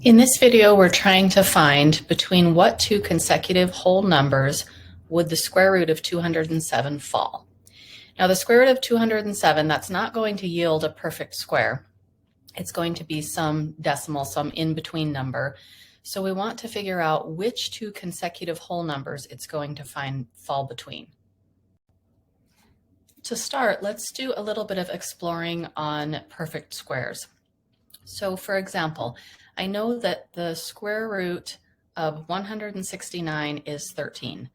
In this video, we're trying to find between what two consecutive whole numbers would the square root of 207 fall. Now, the square root of 207, that's not going to yield a perfect square. It's going to be some decimal, some in-between number. So we want to figure out which two consecutive whole numbers it's going to fall between. To start, let's do a little bit of exploring on perfect squares. So for example, I know that the square root of 169 is 13.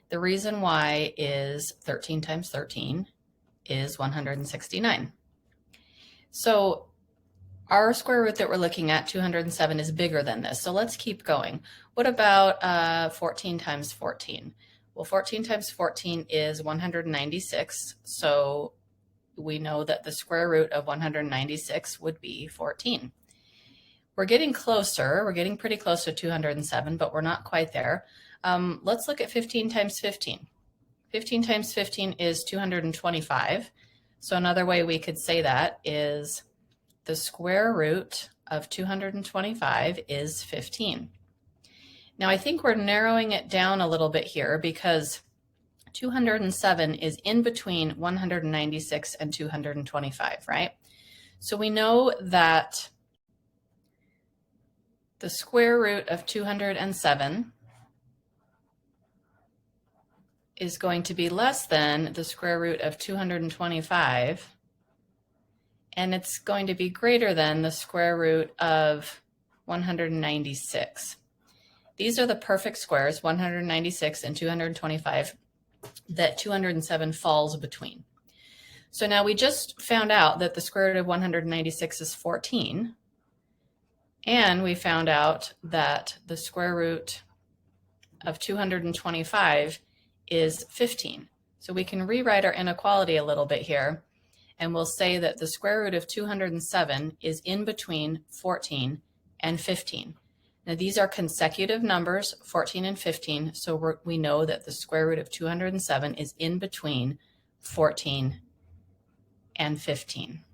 The reason why is 13 times 13 is 169. So our square root that we're looking at, 207, is bigger than this. So let's keep going. What about 14 times 14? Well, 14 times 14 is 196. So we know that the square root of 196 would be 14. We're getting closer. We're getting pretty close to 207, but we're not quite there. Let's look at 15 times 15. 15 times 15 is 225. So another way we could say that is the square root of 225 is 15. Now I think we're narrowing it down a little bit here because 207 is in between 196 and 225, right? So we know that the square root of 207 is going to be less than the square root of 225, and it's going to be greater than the square root of 196. These are the perfect squares, 196 and 225, that 207 falls between. So now we just found out that the square root of 196 is 14, and we found out that the square root of 225 is 15. So we can rewrite our inequality a little bit here, and we'll say that the square root of 207 is in between 14 and 15. Now these are consecutive numbers, 14 and 15, so we know that the square root of 207 is in between 14 and 15.